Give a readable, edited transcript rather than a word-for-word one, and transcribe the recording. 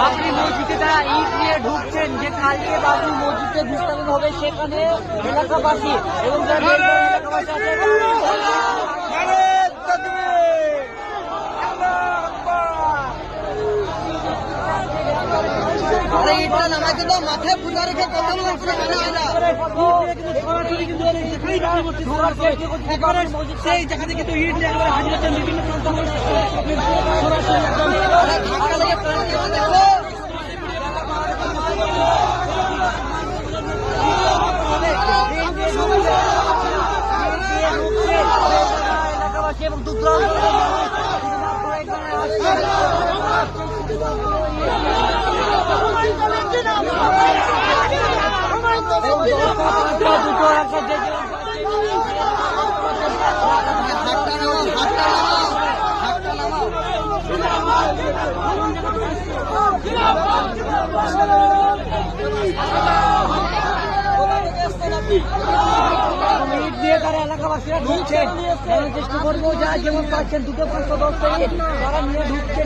আপনি মসজিদে তারা ইট নিয়ে ঢুকছেন যে কালকে বাবু মসজিদে বিস্তারিত হবে সেখানে এলাকাবাসী এবং যারা এলাকাবাসী আছে মাথায় পূজা রেখে কথা সেই জায়গা থেকে তো ইট হাজির হচ্ছেন বিভিন্ন এলাকাবাসী এবং ইট দিয়ে তারা এলাকাবাসীরা ঢুকছেন চেষ্টা করবো যা যেমন পাচ্ছেন 2-5 তারা নিয়ে ঢুকছেন।